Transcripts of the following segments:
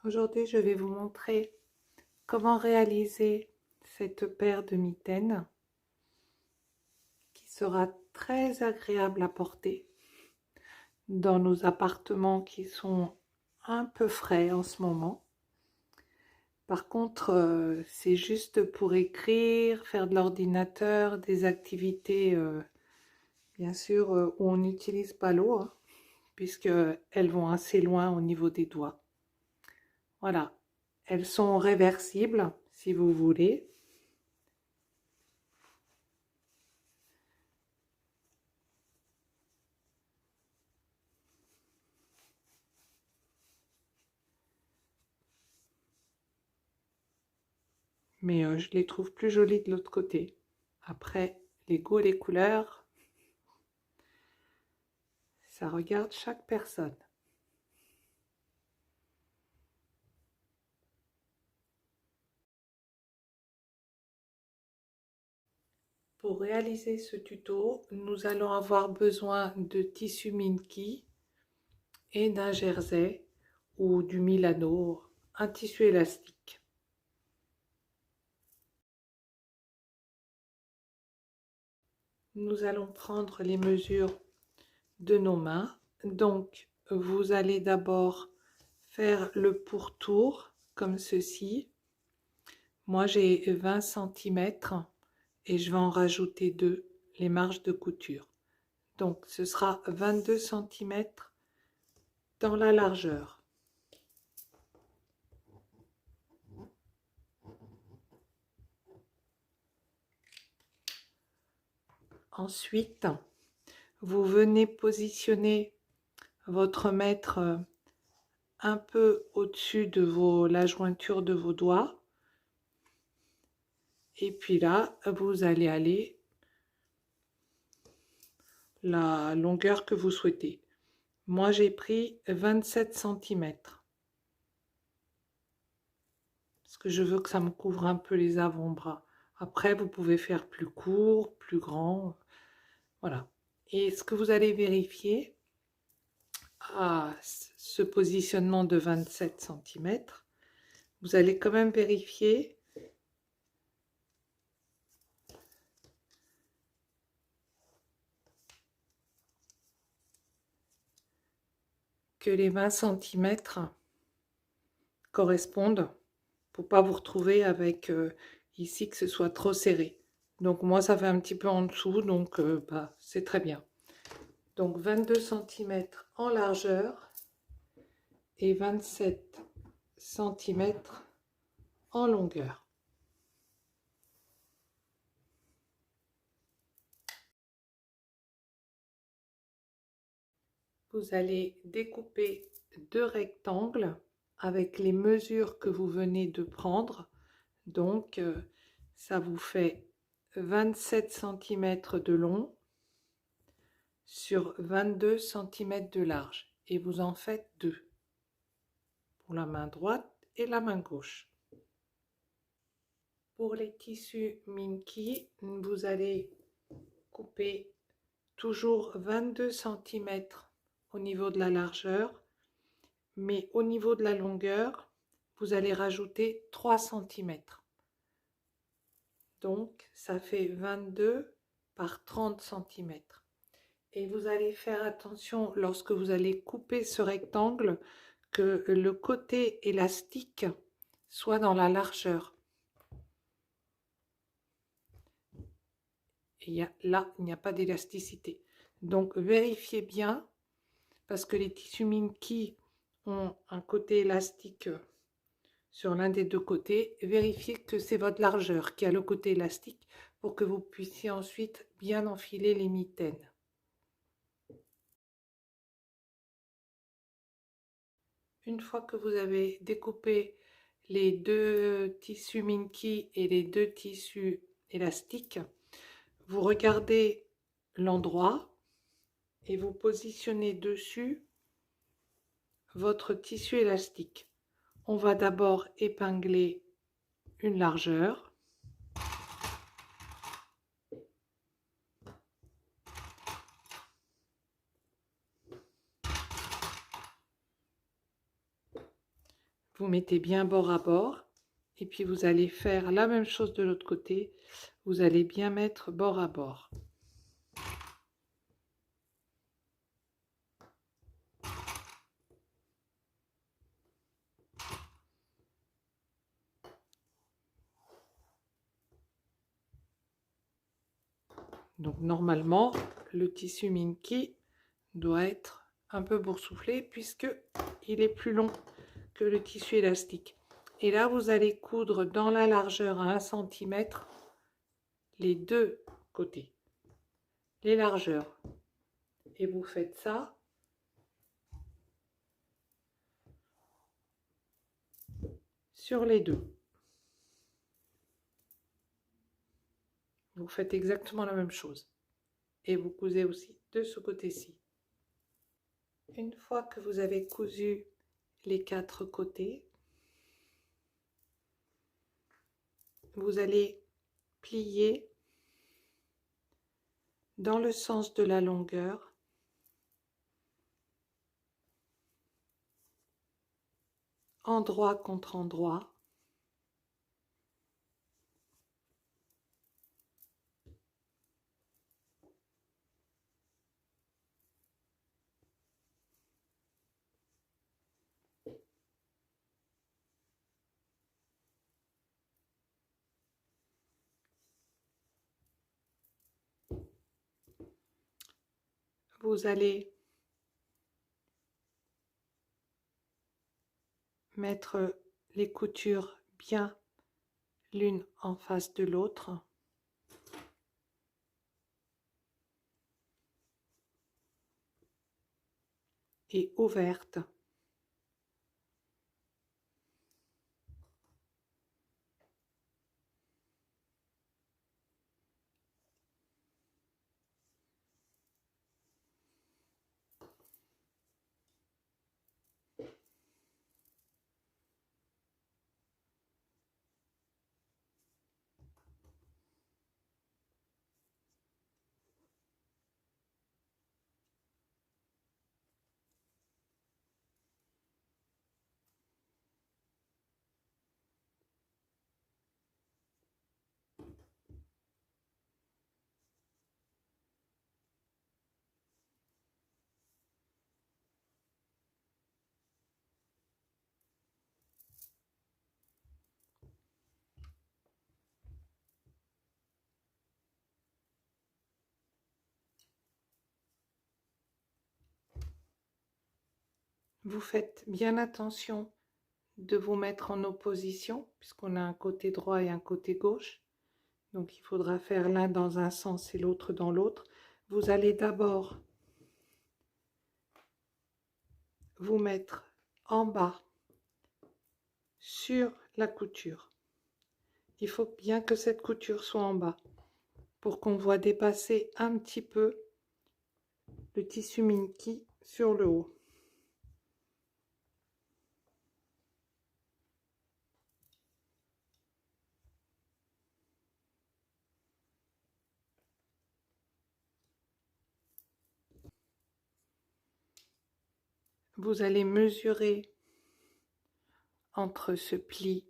Aujourd'hui, je vais vous montrer comment réaliser cette paire de mitaines qui sera très agréable à porter dans nos appartements qui sont un peu frais en ce moment. Par contre, c'est juste pour écrire, faire de l'ordinateur, des activités, bien sûr, où on n'utilise pas l'eau, hein, puisqu'elles vont assez loin au niveau des doigts. Voilà, elles sont réversibles si vous voulez. Mais je les trouve plus jolies de l'autre côté. Après, les goûts et les couleurs, ça regarde chaque personne. Pour réaliser ce tuto, nous allons avoir besoin de tissu Minky et d'un jersey ou du Milano, un tissu élastique. Nous allons prendre les mesures de nos mains. Donc, vous allez d'abord faire le pourtour comme ceci. Moi, j'ai 20 cm et je vais en rajouter 2, les marges de couture. Donc, ce sera 22 cm dans la largeur. Ensuite, vous venez positionner votre mètre un peu au-dessus de la jointure de vos doigts. Et puis là, vous allez aller la longueur que vous souhaitez. Moi, j'ai pris 27 cm. Parce que je veux que ça me couvre un peu les avant-bras. Après, vous pouvez faire plus court, plus grand. Voilà. Et ce que vous allez vérifier à ce positionnement de 27 cm, vous allez quand même vérifier que les 20 cm correspondent pour pas vous retrouver avec ici que ce soit trop serré. Donc moi ça fait un petit peu en dessous, donc c'est très bien. Donc 22 cm en largeur et 27 cm en longueur. Vous allez découper 2 rectangles avec les mesures que vous venez de prendre. Donc ça vous fait 27 cm de long sur 22 cm de large et vous en faites 2 pour la main droite et la main gauche. Pour les tissus Minky, vous allez couper toujours 22 cm au niveau de la largeur, mais au niveau de la longueur, vous allez rajouter 3 cm. Donc, ça fait 22 par 30 cm. Et vous allez faire attention lorsque vous allez couper ce rectangle que le côté élastique soit dans la largeur. Et là, il n'y a pas d'élasticité. Donc, vérifiez bien, parce que les tissus Minky ont un côté élastique sur l'un des deux côtés. Vérifiez que c'est votre largeur qui a le côté élastique pour que vous puissiez ensuite bien enfiler les mitaines. Une fois que vous avez découpé les 2 tissus Minky et les 2 tissus élastiques, vous regardez l'endroit et vous positionnez dessus votre tissu élastique. On va d'abord épingler une largeur. Vous mettez bien bord à bord et puis vous allez faire la même chose de l'autre côté. Vous allez bien mettre bord à bord. Donc normalement, le tissu Minky doit être un peu boursouflé puisque il est plus long que le tissu élastique. Et là, vous allez coudre dans la largeur à 1 cm les deux côtés, les largeurs. Et vous faites ça sur les deux. Vous faites exactement la même chose. Et vous cousez aussi de ce côté-ci. Une fois que vous avez cousu les 4 côtés, vous allez plier dans le sens de la longueur endroit contre endroit. Vous allez mettre les coutures bien l'une en face de l'autre. Et ouvertes. Vous faites bien attention de vous mettre en opposition, puisqu'on a un côté droit et un côté gauche. Donc il faudra faire l'un dans un sens et l'autre dans l'autre. Vous allez d'abord vous mettre en bas sur la couture. Il faut bien que cette couture soit en bas pour qu'on voit dépasser un petit peu le tissu Minky sur le haut. Vous allez mesurer entre ce pli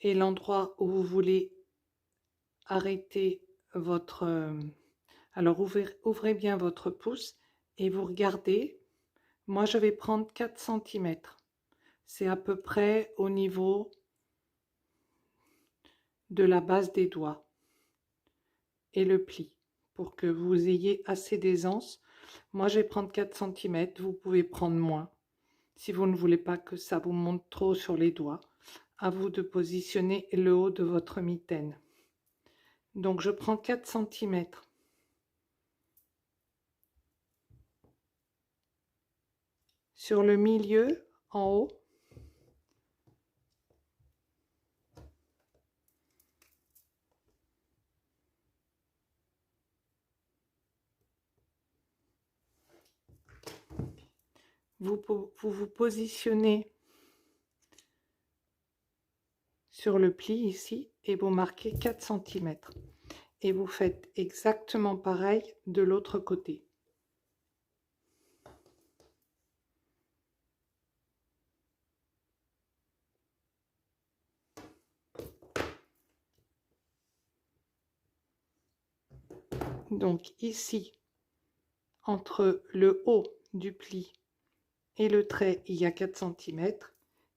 et l'endroit où vous voulez arrêter votre... alors ouvrez bien votre pouce et vous regardez. Moi je vais prendre 4 cm. C'est à peu près au niveau de la base des doigts et le pli pour que vous ayez assez d'aisance. Moi je vais prendre 4 cm, vous pouvez prendre moins si vous ne voulez pas que ça vous monte trop sur les doigts. À vous de positionner le haut de votre mitaine. Donc je prends 4 cm. Sur le milieu, en haut, vous positionnez sur le pli ici et vous marquez 4 cm. Et vous faites exactement pareil de l'autre côté. Donc ici, entre le haut du pli et le trait, il y a 4 cm.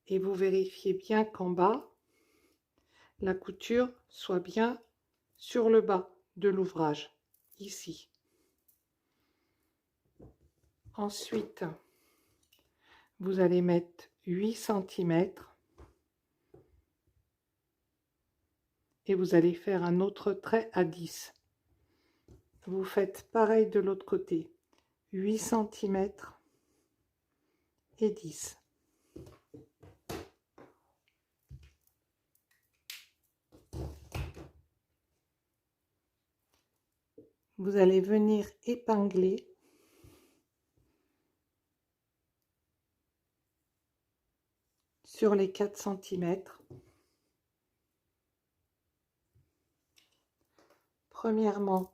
Et vous vérifiez bien qu'en bas, la couture soit bien sur le bas de l'ouvrage, ici. Ensuite, vous allez mettre 8 cm et vous allez faire un autre trait à 10. Vous faites pareil de l'autre côté, 8 cm et 10. Vous allez venir épingler sur les 4 cm. Premièrement,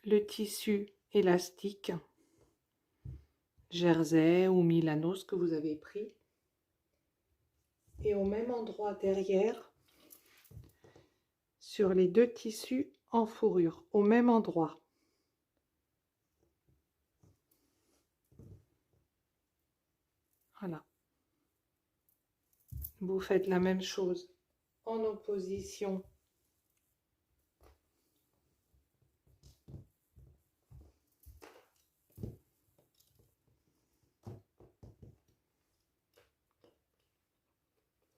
le tissu élastique, jersey ou Milano, ce que vous avez pris. Et au même endroit derrière, sur les 2 tissus en fourrure, au même endroit. Voilà. Vous faites la même chose en opposition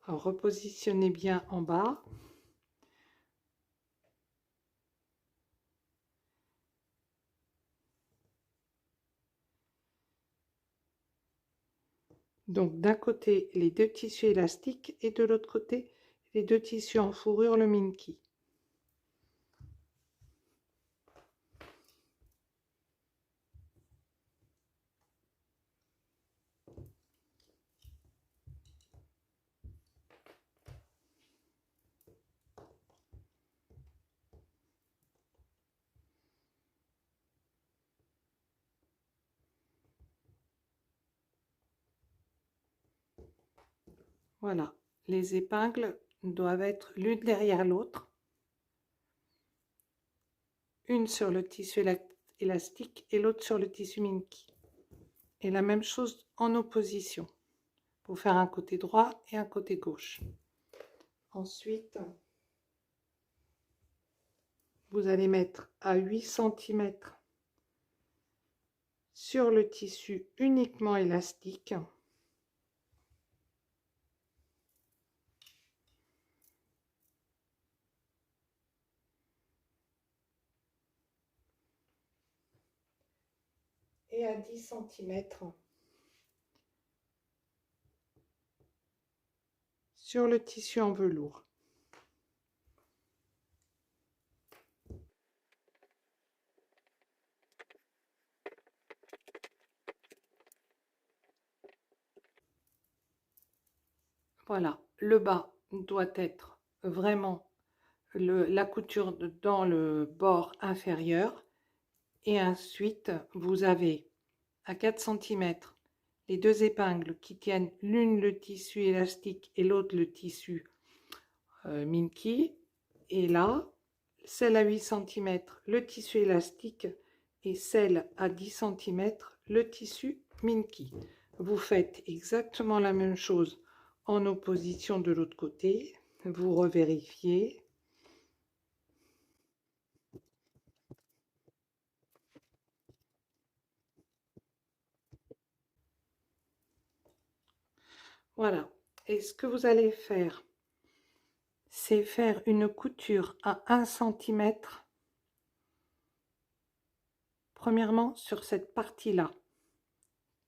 alors, repositionnez bien en bas. Donc d'un côté les 2 tissus élastiques et de l'autre côté les 2 tissus en fourrure, le Minky. Voilà, les épingles doivent être l'une derrière l'autre, une sur le tissu élastique et l'autre sur le tissu Minky. Et la même chose en opposition, pour faire un côté droit et un côté gauche. Ensuite, vous allez mettre à 8 cm sur le tissu uniquement élastique. Et à 10 cm sur le tissu en velours. Voilà, le bas doit être vraiment la couture dans le bord inférieur. Et ensuite, vous avez à 4 cm les 2 épingles qui tiennent l'une le tissu élastique et l'autre le tissu Minky. Et là, celle à 8 cm, le tissu élastique, et celle à 10 cm, le tissu Minky. Vous faites exactement la même chose en opposition de l'autre côté. Vous revérifiez. Voilà. Et ce que vous allez faire, c'est faire une couture à 1 cm. Premièrement, sur cette partie-là,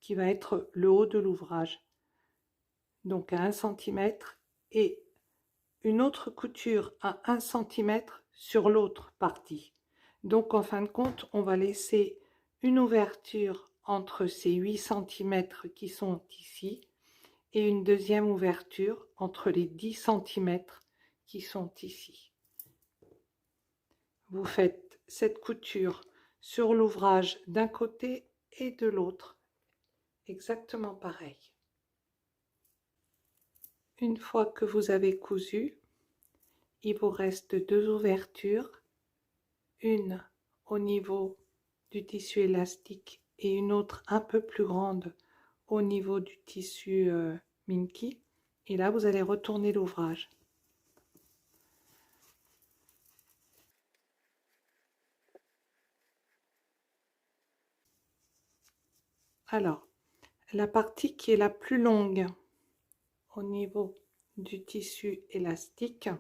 qui va être le haut de l'ouvrage. Donc à 1 cm, et une autre couture à 1 cm sur l'autre partie. Donc en fin de compte, on va laisser une ouverture entre ces 8 cm qui sont ici et une deuxième ouverture entre les 10 cm qui sont ici. Vous faites cette couture sur l'ouvrage d'un côté et de l'autre, exactement pareil. Une fois que vous avez cousu, il vous reste 2 ouvertures, une au niveau du tissu élastique et une autre un peu plus grande au niveau du tissu Minky. Et là, vous allez retourner l'ouvrage. Alors, la partie qui est la plus longue au niveau du tissu élastique,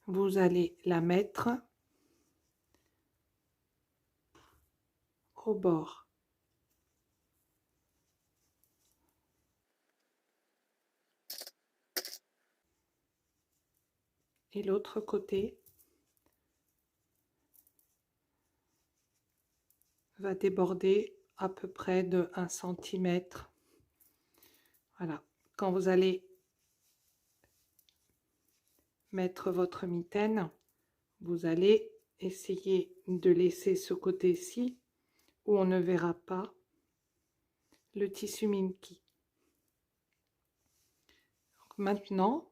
vous allez la mettre au bord. Et l'autre côté va déborder à peu près de 1 cm. Voilà. Quand vous allez mettre votre mitaine, vous allez essayer de laisser ce côté-ci où on ne verra pas le tissu Minky. Donc maintenant,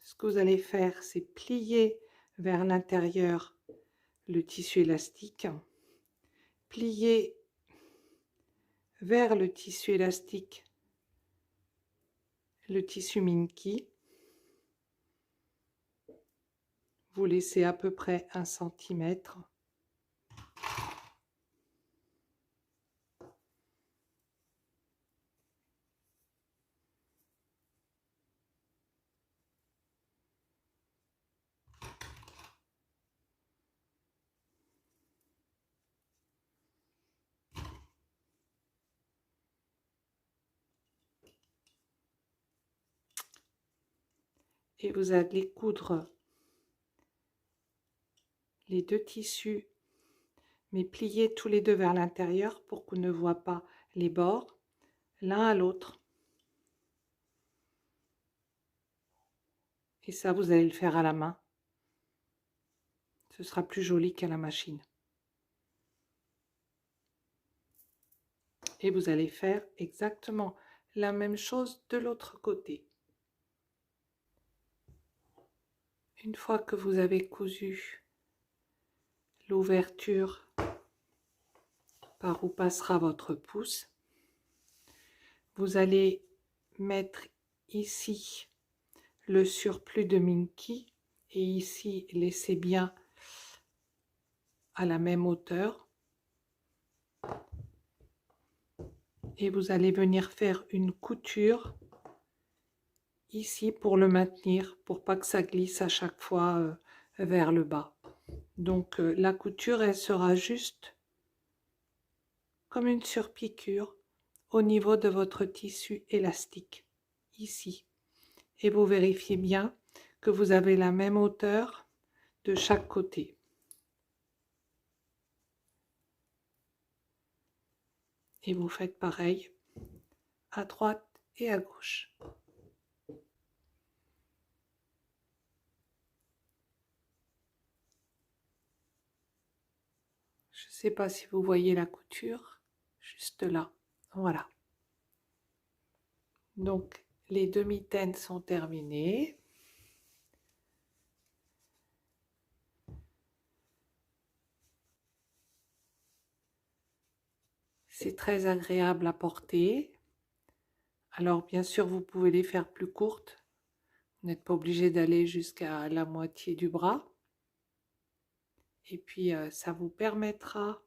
ce que vous allez faire, c'est plier vers l'intérieur le tissu élastique, plier vers le tissu élastique le tissu Minky. Vous laissez à peu près 1 cm. Et vous allez coudre les 2 tissus, mais plier tous les 2 vers l'intérieur pour qu'on ne voit pas les bords l'un à l'autre. Et ça, vous allez le faire à la main. Ce sera plus joli qu'à la machine. Et vous allez faire exactement la même chose de l'autre côté. Une fois que vous avez cousu l'ouverture par où passera votre pouce, vous allez mettre ici le surplus de Minky et ici laissez bien à la même hauteur. Et vous allez venir faire une couture ici pour le maintenir, pour pas que ça glisse à chaque fois vers le bas. Donc la couture, elle sera juste comme une surpiqûre au niveau de votre tissu élastique, ici. Et vous vérifiez bien que vous avez la même hauteur de chaque côté. Et vous faites pareil à droite et à gauche. Je ne sais pas si vous voyez la couture, juste là. Voilà. Donc, les demi-têtes sont terminées. C'est très agréable à porter. Alors, bien sûr, vous pouvez les faire plus courtes. Vous n'êtes pas obligé d'aller jusqu'à la moitié du bras. Et puis, ça vous permettra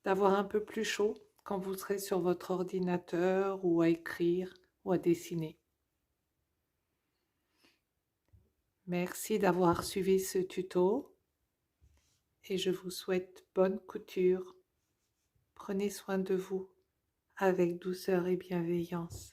d'avoir un peu plus chaud quand vous serez sur votre ordinateur ou à écrire ou à dessiner. Merci d'avoir suivi ce tuto et je vous souhaite bonne couture. Prenez soin de vous avec douceur et bienveillance.